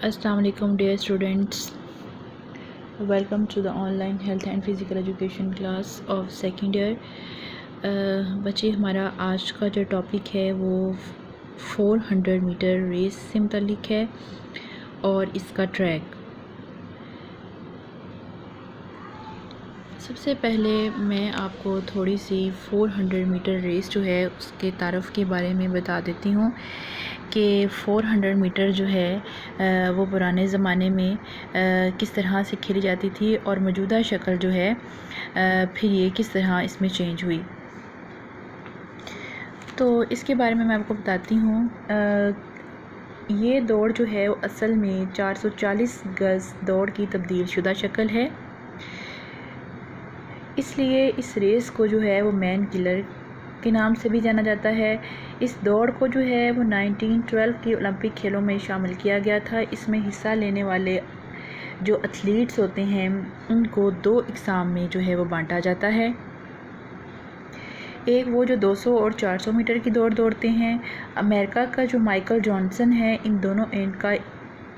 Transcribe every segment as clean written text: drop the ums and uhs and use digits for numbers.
Assalamu alaikum dear students, welcome to the online health and physical education class of second year। बच्चे, हमारा आज का जो topic है वो 400 मीटर रेस से मुताल्लिक है और इसका ट्रैक। सबसे पहले मैं आपको थोड़ी सी 400 मीटर रेस जो है उसके तारफ़ के बारे में बता देती हूँ कि 400 मीटर जो है वो पुराने ज़माने में किस तरह से खेली जाती थी और मौजूदा शक्ल जो है फिर ये किस तरह इसमें चेंज हुई। तो इसके बारे में मैं आपको बताती हूँ। ये दौड़ जो है वो असल में 440 गज़ दौड़ की तब्दील शुदा शक्ल है, इसलिए इस रेस को जो है वो मैन किलर के नाम से भी जाना जाता है। इस दौड़ को जो है वो 1912 की ओलंपिक खेलों में शामिल किया गया था। इसमें हिस्सा लेने वाले जो एथलीट्स होते हैं उनको दो इकसाम में जो है वो बांटा जाता है। एक वो जो 200 और 400 मीटर की दौड़ दौड़ते हैं। अमेरिका का जो माइकल जॉनसन है इन दोनों एंड का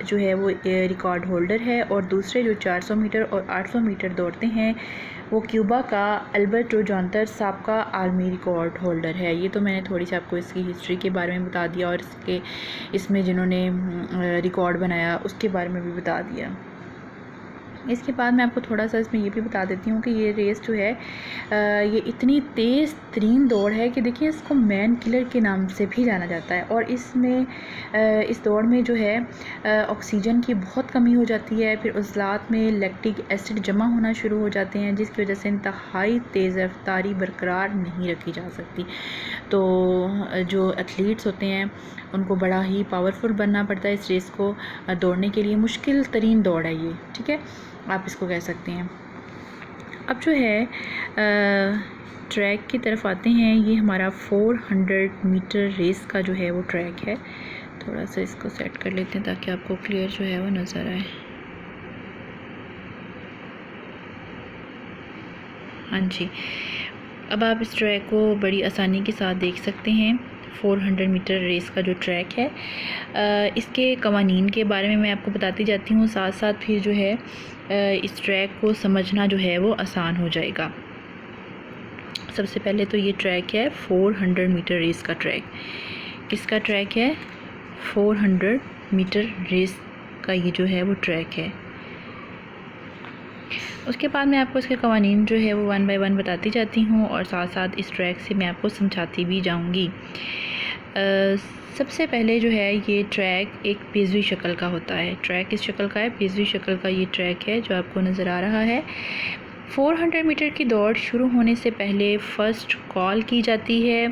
जो है वो रिकॉर्ड होल्डर है, और दूसरे जो 400 मीटर और 800 मीटर दौड़ते हैं वो क्यूबा का अल्बर्टो जॉन्टर साबका आलमी रिकॉर्ड होल्डर है। ये तो मैंने थोड़ी सी आपको इसकी हिस्ट्री के बारे में बता दिया और इसमें जिन्होंने रिकॉर्ड बनाया उसके बारे में भी बता दिया। इसके बाद मैं आपको थोड़ा सा इसमें ये भी बता देती हूँ कि ये रेस जो है ये इतनी तेज़ तरीन दौड़ है कि देखिए इसको मैन किलर के नाम से भी जाना जाता है। और इसमें इस दौड़ में जो है ऑक्सीजन की बहुत कमी हो जाती है, फिर उज़लात में लैक्टिक एसिड जमा होना शुरू हो जाते हैं जिसकी वजह से इंतहाई तेज़ रफ्तारी बरकरार नहीं रखी जा सकती। तो जो एथलीट्स होते हैं उनको बड़ा ही पावरफुल बनना पड़ता है इस रेस को दौड़ने के लिए। मुश्किल तरीन दौड़ है ये, ठीक है, आप इसको कह सकते हैं। अब जो है ट्रैक की तरफ आते हैं। ये हमारा 400 मीटर रेस का जो है वो ट्रैक है। थोड़ा सा इसको सेट कर लेते हैं ताकि आपको क्लियर जो है वो नज़र आए। हाँ जी, अब आप इस ट्रैक को बड़ी आसानी के साथ देख सकते हैं। 400 मीटर रेस का जो ट्रैक है इसके कवानीन के बारे में मैं आपको बताती जाती हूँ, साथ साथ फिर जो है इस ट्रैक को समझना जो है वो आसान हो जाएगा। सबसे पहले तो ये ट्रैक है 400 मीटर रेस का ट्रैक। किसका ट्रैक है? 400 मीटर रेस का ये जो है वो ट्रैक है। उसके बाद मैं आपको इसके कवानीन जो है वो 1 बाय 1 बताती जाती हूँ और साथ साथ इस ट्रैक से मैं आपको समझाती भी जाऊँगी। सबसे पहले जो है ये ट्रैक एक पेजवी शक्ल का होता है। ट्रैक किस शक्ल का है? पेजवी शक्ल का ये ट्रैक है जो आपको नज़र आ रहा है। 400 मीटर की दौड़ शुरू होने से पहले फ़र्स्ट कॉल की जाती है।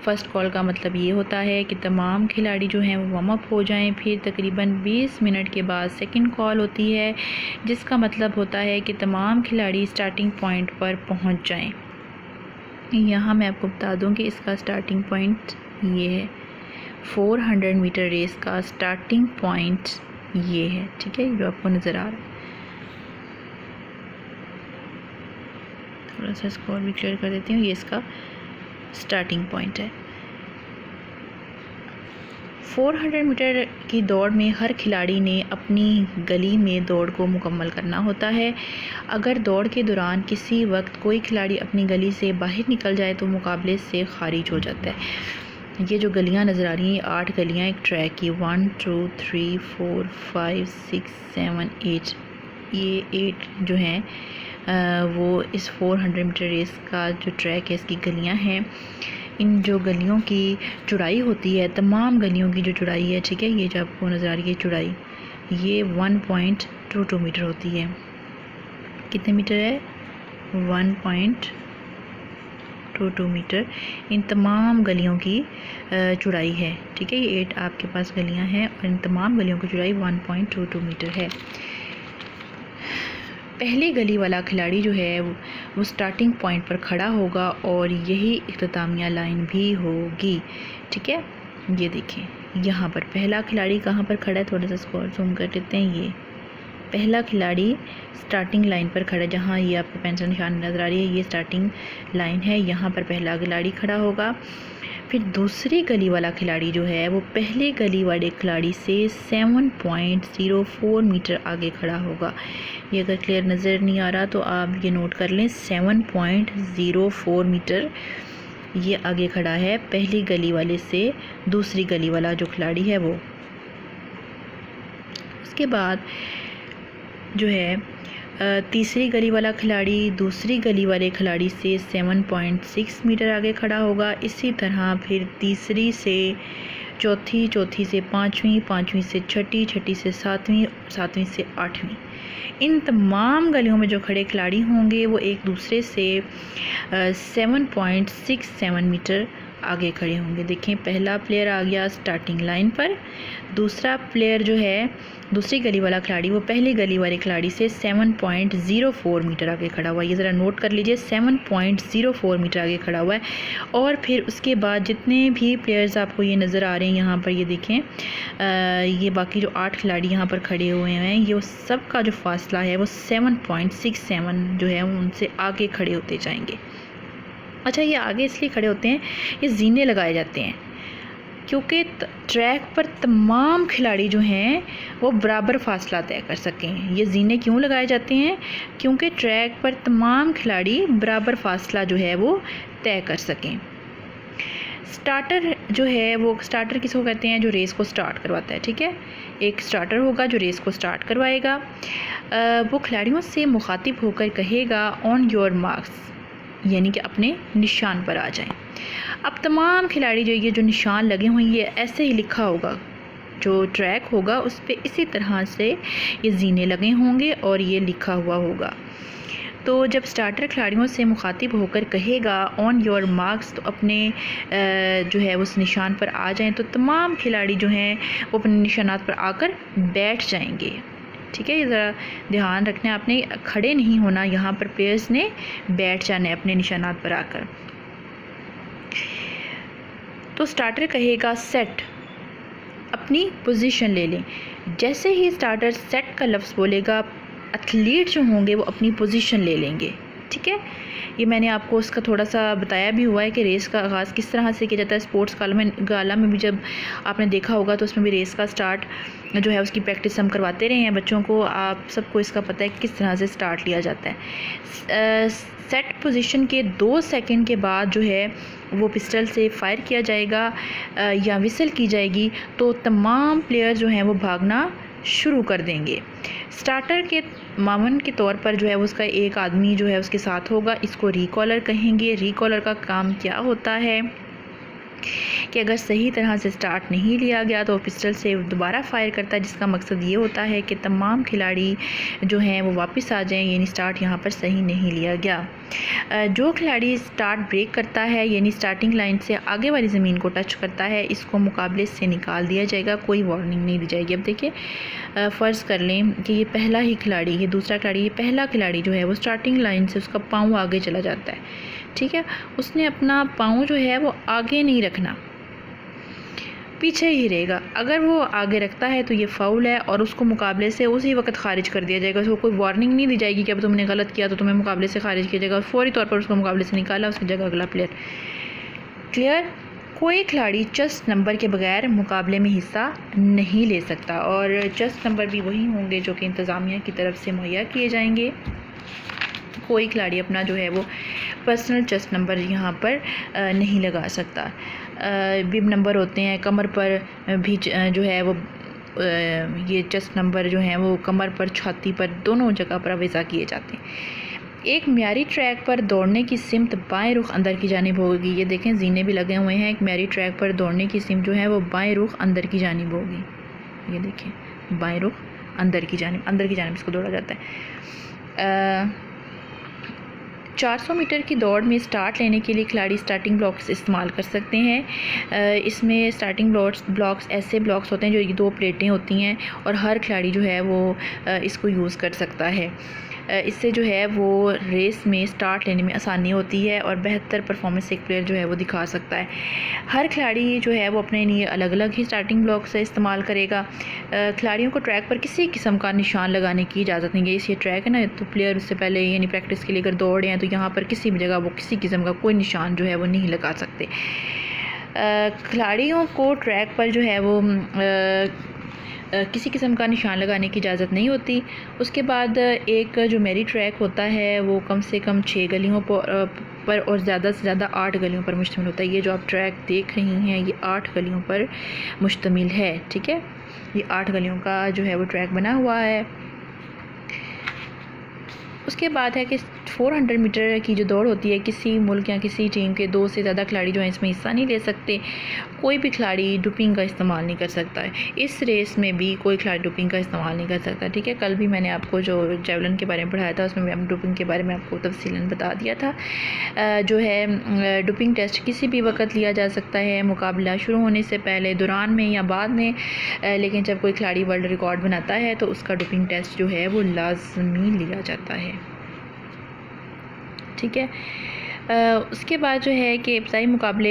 फ़र्स्ट कॉल का मतलब ये होता है कि तमाम खिलाड़ी जो हैं वो वार्म अप हो जाएं। फिर तकरीबन 20 मिनट के बाद सेकंड कॉल होती है जिसका मतलब होता है कि तमाम खिलाड़ी स्टार्टिंग पॉइंट पर पहुंच जाएं। यहाँ मैं आपको बता दूं कि इसका स्टार्टिंग पॉइंट ये है। 400 मीटर रेस का स्टार्टिंग पॉइंट ये है, ठीक है, जो आपको नज़र आ रहा है। थोड़ा सा इसको और भी क्लियर कर देती हूँ। ये इसका स्टार्टिंग पॉइंट है। 400 मीटर की दौड़ में हर खिलाड़ी ने अपनी गली में दौड़ को मुकम्मल करना होता है। अगर दौड़ के दौरान किसी वक्त कोई खिलाड़ी अपनी गली से बाहर निकल जाए तो मुकाबले से खारिज हो जाता है। ये जो गलियां नज़र आ रही हैं 8 गलियां एक ट्रैक की, 1 2 3 4 5 6 7 8, ये 8 जो हैं वो इस 400 मीटर रेस का जो ट्रैक है इसकी गलियां हैं। इन जो गलियों की चौड़ाई होती है, तमाम गलियों की जो चौड़ाई है, ठीक है, ये जो आपको नज़र आ रही है चौड़ाई, ये 1.22 मीटर होती है। कितने मीटर है? 1.22 मीटर इन तमाम गलियों की चौड़ाई है, ठीक है। ये 8 आपके पास गलियां हैं और इन तमाम गलियों की चौड़ाई 1.22 मीटर है। पहली गली वाला खिलाड़ी जो है वो स्टार्टिंग पॉइंट पर खड़ा होगा और यही इख्तितामिया लाइन भी होगी, ठीक है। ये देखें यहाँ पर पहला खिलाड़ी कहाँ पर खड़ा है, थोड़ा सा इसको और जूम कर लेते हैं। ये पहला खिलाड़ी स्टार्टिंग लाइन पर खड़ा है, जहाँ ये आपको पेंसिल निशान नज़र आ रही है, ये स्टार्टिंग लाइन है। यहाँ पर पहला खिलाड़ी खड़ा होगा। फिर दूसरी गली वाला खिलाड़ी जो है वो पहले गली वाले खिलाड़ी से 7.04 मीटर आगे खड़ा होगा। ये अगर क्लियर नज़र नहीं आ रहा तो आप ये नोट कर लें, 7.04 मीटर ये आगे खड़ा है पहली गली वाले से दूसरी गली वाला जो खिलाड़ी है वो। उसके बाद जो है तीसरी गली वाला खिलाड़ी दूसरी गली वाले खिलाड़ी से 7.6 मीटर आगे खड़ा होगा। इसी तरह फिर तीसरी से चौथी, चौथी से पाँचवीं, पाँचवीं से छठी, छठी से सातवीं, सातवीं से आठवीं, इन तमाम गलियों में जो खड़े खिलाड़ी होंगे वो एक दूसरे से 7.67 मीटर आगे खड़े होंगे। देखें, पहला प्लेयर आ गया स्टार्टिंग लाइन पर, दूसरा प्लेयर जो है दूसरी गली वाला खिलाड़ी वो पहली गली वाले खिलाड़ी से 7.04 मीटर आगे खड़ा हुआ है। ये ज़रा नोट कर लीजिए, 7.04 मीटर आगे खड़ा हुआ है। और फिर उसके बाद जितने भी प्लेयर्स आपको ये नज़र आ रहे हैं यहाँ पर, ये देखें ये बाकी जो 8 खिलाड़ी यहाँ पर खड़े हुए हैं, ये सब का जो फासला है वो 7.67 जो है उनसे आगे खड़े होते जाएंगे। अच्छा, ये आगे इसलिए खड़े होते हैं, ये जीने लगाए जाते हैं क्योंकि ट्रैक पर तमाम खिलाड़ी जो हैं वो बराबर फासला तय कर सकें। ये जीने क्यों लगाए जाते हैं? क्योंकि ट्रैक पर तमाम खिलाड़ी बराबर फासला जो है वो तय कर सकें। स्टार्टर जो है वो, स्टार्टर किसको कहते हैं? जो रेस को स्टार्ट करवाता है, ठीक है। एक स्टार्टर होगा जो रेस को स्टार्ट करवाएगा। वो खिलाड़ियों से मुखातिब होकर कहेगा ऑन योर मार्क्स, यानी कि अपने निशान पर आ जाएं। अब तमाम खिलाड़ी जो ये जो निशान लगे हुए ये ऐसे ही लिखा होगा, जो ट्रैक होगा उस पर इसी तरह से ये जीने लगे होंगे और ये लिखा हुआ होगा। तो जब स्टार्टर खिलाड़ियों से मुखातिब होकर कहेगा ऑन योर मार्क्स, तो अपने जो है उस निशान पर आ जाएं, तो तमाम खिलाड़ी जो हैं वो अपने निशानात पर आकर बैठ जाएंगे, ठीक है। ये ज़रा ध्यान रखना है, आपने खड़े नहीं होना, यहाँ पर प्लेयर्स ने बैठ जाना है अपने निशानात पर आकर। तो स्टार्टर कहेगा सेट, अपनी पोजीशन ले लें। जैसे ही स्टार्टर सेट का लफ्ज़ बोलेगा, एथलीट जो होंगे वो अपनी पोजीशन ले लेंगे, ठीक है। ये मैंने आपको उसका थोड़ा सा बताया भी हुआ है कि रेस का आगाज़ किस तरह से किया जाता है। स्पोर्ट्स गाला में भी जब आपने देखा होगा तो उसमें भी रेस का स्टार्ट जो है उसकी प्रैक्टिस हम करवाते रहे हैं बच्चों को। आप सबको इसका पता है किस तरह से स्टार्ट लिया जाता है। सेट पोजीशन के 2 सेकंड के बाद जो है वो पिस्टल से फायर किया जाएगा या विसल की जाएगी, तो तमाम प्लेयर जो हैं वो भागना शुरू कर देंगे। स्टार्टर के मामन के तौर पर जो है उसका एक आदमी जो है उसके साथ होगा, इसको रिकॉलर कहेंगे। रिकॉलर का काम क्या होता है कि अगर सही तरह से स्टार्ट नहीं लिया गया तो पिस्टल से दोबारा फायर करता है, जिसका मकसद ये होता है कि तमाम खिलाड़ी जो हैं वो वापस आ जाएं, यानी स्टार्ट यहाँ पर सही नहीं लिया गया। जो खिलाड़ी स्टार्ट ब्रेक करता है, यानी स्टार्टिंग लाइन से आगे वाली ज़मीन को टच करता है, इसको मुकाबले से निकाल दिया जाएगा, कोई वार्निंग नहीं दी जाएगी। अब देखिए, फ़र्ज़ कर लें कि ये पहला ही खिलाड़ी, ये दूसरा खिलाड़ी, ये पहला खिलाड़ी जो है वो स्टार्टिंग लाइन से उसका पाँव आगे चला जाता है, ठीक है। उसने अपना पाँव जो है वो आगे नहीं रखना, पीछे ही रहेगा। अगर वो आगे रखता है तो ये फ़ाउल है और उसको मुकाबले से उसी वक्त ख़ारिज कर दिया जाएगा। उसको कोई वार्निंग नहीं दी जाएगी कि अब तुमने गलत किया तो तुम्हें मुकाबले से ख़ारिज किया जाएगा। फौरी तौर पर उसको मुकाबले से निकाला, उसकी जगह अगला प्लेयर। क्लियर? कोई खिलाड़ी चेस्ट नंबर के बगैर मुकाबले में हिस्सा नहीं ले सकता, और चेस्ट नंबर भी वही होंगे जो कि इंतज़ामिया की तरफ से मुहैया किए जाएंगे। कोई खिलाड़ी अपना जो है वो पर्सनल चेस्ट नंबर यहाँ पर नहीं लगा सकता। बिब नंबर होते हैं, कमर पर भी जो है वो ये चेस्ट नंबर जो हैं वो कमर पर, छाती पर, दोनों जगह पर वज़ा किए जाते हैं। एक म्यारी ट्रैक पर दौड़ने की सिमत बाएं रुख अंदर की जानिब होगी। ये देखें, जीने भी लगे हुए हैं। एक म्यारी ट्रैक पर दौड़ने की सिमत जो है वो बाएं रुख अंदर की जानिब होगी। ये देखें, बाएं रुख अंदर की जानिब इसको दौड़ा जाता है। 400 मीटर की दौड़ में स्टार्ट लेने के लिए खिलाड़ी स्टार्टिंग ब्लॉक्स इस्तेमाल कर सकते हैं। इसमें स्टार्टिंग ब्लॉक्स ऐसे ब्लॉक्स होते हैं जो 2 प्लेटें होती हैं और हर खिलाड़ी जो है वो इसको यूज़ कर सकता है। इससे जो है वो रेस में स्टार्ट लेने में आसानी होती है और बेहतर परफॉर्मेंस एक प्लेयर जो है वो दिखा सकता है। हर खिलाड़ी जो है वो अपने लिए अलग अलग ही स्टार्टिंग ब्लॉक से इस्तेमाल करेगा। खिलाड़ियों को ट्रैक पर किसी किस्म का निशान लगाने की इजाज़त नहीं है। इस ये ट्रैक है ना, तो प्लेयर उससे पहले यानी प्रैक्टिस के लिए अगर दौड़े हैं तो यहाँ पर किसी भी जगह वो किसी किस्म का कोई निशान जो है वो नहीं लगा सकते। खिलाड़ियों को ट्रैक पर जो है वो किसी किस्म का निशान लगाने की इजाज़त नहीं होती। उसके बाद एक जो मेरी ट्रैक होता है वो कम से कम 6 गलियों पर और ज़्यादा से ज़्यादा 8 गलियों पर मुश्तमिल होता है। ये जो आप ट्रैक देख रही हैं ये 8 गलियों पर मुश्तमिल है, ठीक है। ये 8 गलियों का जो है वो ट्रैक बना हुआ है। उसके बाद है कि 400 मीटर की जो दौड़ होती है, किसी मुल्क या किसी टीम के 2 से ज़्यादा खिलाड़ी जो हैं इसमें हिस्सा नहीं ले सकते। कोई भी खिलाड़ी डोपिंग का इस्तेमाल नहीं कर सकता है। इस रेस में भी कोई खिलाड़ी डोपिंग का इस्तेमाल नहीं कर सकता, ठीक है। कल भी मैंने आपको जो जेवलिन के बारे में पढ़ाया था उसमें मैं डोपिंग के बारे में आपको तफसीलन बता दिया था। जो है डोपिंग टेस्ट किसी भी वक्त लिया जा सकता है, मुकाबला शुरू होने से पहले, दौरान में या बाद में। लेकिन जब कोई खिलाड़ी वर्ल्ड रिकॉर्ड बनाता है तो उसका डोपिंग टेस्ट जो है वो लाजमी लिया जाता है, ठीक है। उसके बाद जो है कि इब्तदाई मुकाबले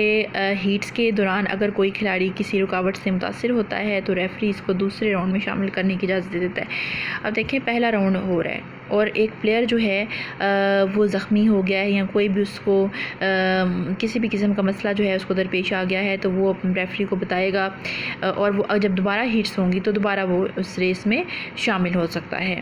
हीट्स के दौरान अगर कोई खिलाड़ी किसी रुकावट से मुतासिर होता है तो रेफरी इसको दूसरे राउंड में शामिल करने की इजाज़त दे देता है। अब देखें, पहला राउंड हो रहा है और एक प्लेयर जो है वो ज़ख्मी हो गया है या कोई भी उसको किसी भी किस्म का मसला जो है उसको दरपेश आ गया है तो वो रेफरी को बताएगा और वो जब दोबारा हीट्स होंगी तो दोबारा वो उस रेस में शामिल हो सकता है।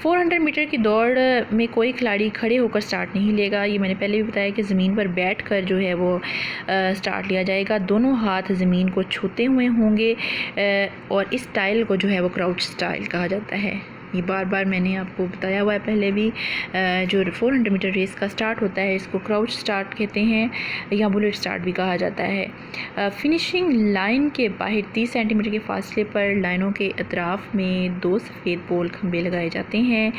400 मीटर की दौड़ में कोई खिलाड़ी खड़े होकर स्टार्ट नहीं लेगा। ये मैंने पहले भी बताया कि ज़मीन पर बैठकर जो है वो स्टार्ट लिया जाएगा। दोनों हाथ ज़मीन को छूते हुए होंगे और इस स्टाइल को जो है वो क्राउच स्टाइल कहा जाता है। ये बार बार मैंने आपको बताया हुआ है पहले भी। जो 400 मीटर रेस का स्टार्ट होता है इसको क्राउच स्टार्ट कहते हैं या बुलेट स्टार्ट भी कहा जाता है। फिनिशिंग लाइन के बाहर 30 सेंटीमीटर के फासले पर लाइनों के अतराफ़ में 2 सफ़ेद पोल खंबे लगाए जाते हैं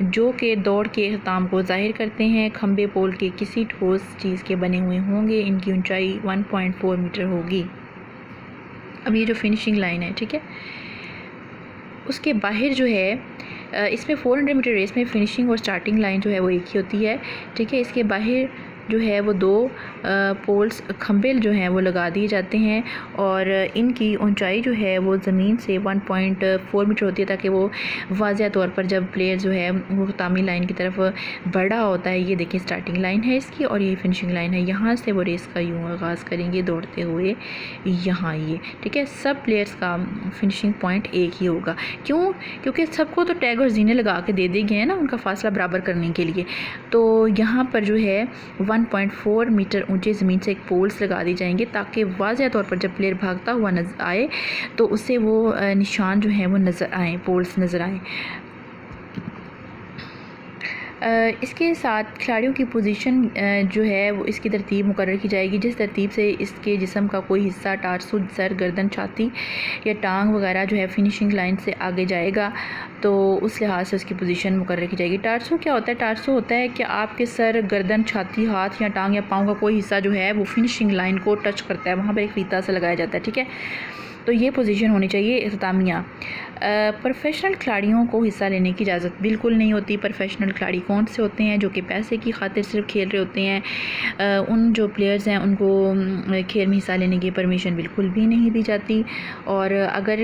जो कि दौड़ के अख्ताम को ज़ाहिर करते हैं। खंबे पोल के किसी ठोस चीज़ के बने हुए होंगे। इनकी ऊंचाई 1.4 मीटर होगी। अब ये जो फिनिशिंग लाइन है, ठीक है, उसके बाहर जो है इसमें 400 मीटर रेस में फिनिशिंग और स्टार्टिंग लाइन जो है वो एक ही होती है, ठीक है। इसके बाहर जो है वो 2 पोल्स खंबे जो हैं वो लगा दिए जाते हैं और इनकी ऊंचाई जो है वो ज़मीन से 1.4 मीटर होती है ताकि वो वाज़ह तौर पर जब प्लेयर जो है वो ख़तामी लाइन की तरफ बढ़ रहा होता है। ये देखिए स्टार्टिंग लाइन है इसकी और ये फिनिशिंग लाइन है। यहाँ से वो रेस का यूँ आगाज़ करेंगे दौड़ते हुए यहाँ, ये ठीक है। सब प्लेयर्स का फिनिशिंग पॉइंट एक ही होगा। क्यों? क्योंकि सबको तो टैग और जीने लगा के दे दिए गए हैं ना उनका फासला बराबर करने के लिए। तो यहाँ पर जो है 1.4 मीटर ऊंचे ज़मीन से एक पोल्स लगा दी जाएंगे ताकि वाज़ह तौर पर जब प्लेयर भागता हुआ नज़र आए तो उसे वो निशान जो है वो नज़र आए, पोल्स नज़र आए। इसके साथ खिलाड़ियों की पोजीशन जो है वो इसकी तरतीब मुकर्रर की जाएगी जिस तरतीब से इसके जिस्म का कोई हिस्सा टारसू, सर, गर्दन, छाती या टांग वगैरह जो है फिनिशिंग लाइन से आगे जाएगा तो उस लिहाज से उसकी पोजीशन मुकर्रर की जाएगी। टारसू क्या होता है? टारसू होता है कि आपके सर, गर्दन, छाती, हाथ या टांग या पाँव का कोई हिस्सा जो है वो फिनिशिंग लाइन को टच करता है, वहाँ पर एक फीता सा लगाया जाता है, ठीक है। तो ये पोजीशन होनी चाहिए इख्तितामिया। प्रोफेशनल खिलाड़ियों को हिस्सा लेने की इजाज़त बिल्कुल नहीं होती। प्रोफेशनल खिलाड़ी कौन से होते हैं? जो कि पैसे की खातिर सिर्फ खेल रहे होते हैं। उन जो प्लेयर्स हैं उनको खेल में हिस्सा लेने की परमिशन बिल्कुल भी नहीं दी जाती। और अगर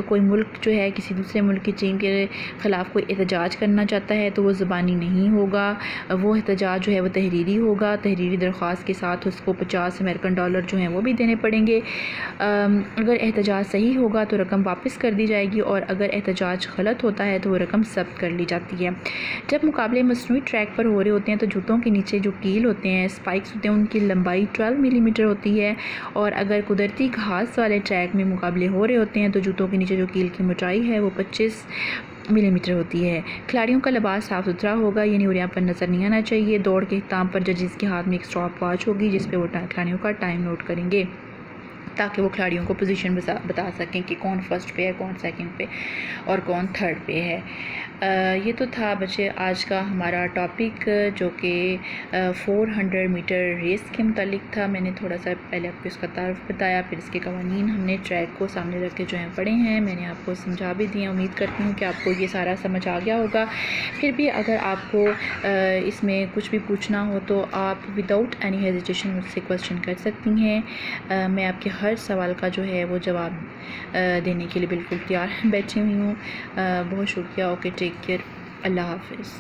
कोई मुल्क जो है किसी दूसरे मुल्क की टीम के ख़िलाफ़ कोई एहतजाज करना चाहता है तो वो ज़बानी नहीं होगा, वो एहतजाज जो है वो तहरीरी होगा। तहरीरी दरख्वास्त के साथ उसको $50 अमेरिकन जो हैं वो भी देने पड़ेंगे। अगर एहतजाज सही होगा तो रकम वापस कर दी जाएगी और अगर एहतजाज गलत होता है तो वो रकम ज़ब्त कर ली जाती है। जब मुकाबले मसनूई ट्रैक पर हो रहे होते हैं तो जूतों के नीचे जो कील होते हैं, स्पाइक्स होते हैं, उनकी लंबाई 12 मिलीमीटर होती है। और अगर कुदरती घास वाले ट्रैक में मुकाबले हो रहे होते हैं तो जूतों के नीचे जो कील की मोटाई है वो 25 मिलीमीटर होती है। खिलाड़ियों का लिबास साफ़ सुथरा होगा, यानी उरिया पर नज़र नहीं आना चाहिए। दौड़ के इख्तिताम पर जजेस के हाथ में एक स्टॉप वॉच होगी जिस पर वो खिलाड़ियों का टाइम नोट करेंगे ताकि वो खिलाड़ियों को पोजीशन बता सकें कि कौन फर्स्ट पे है, कौन सेकंड पे और कौन थर्ड पे है। ये तो था बच्चे आज का हमारा टॉपिक जो कि 400 मीटर रेस के मुतालिक था। मैंने थोड़ा सा पहले आपको इसका तारुफ बताया, फिर इसके कवानीन हमने ट्रैक को सामने रख के जो हैं पढ़े हैं, मैंने आपको समझा भी दिया। उम्मीद करती हूँ कि आपको ये सारा समझ आ गया होगा। फिर भी अगर आपको इसमें कुछ भी पूछना हो तो आप विदाउट एनी हेजिटेशन मुझसे क्वेश्चन कर सकती हैं। मैं आपके हर सवाल का जो है वो जवाब देने के लिए बिल्कुल तैयार बैठी हुई हूँ। बहुत शुक्रिया। ओके, टेक केयर, अल्लाह हाफ़िज़।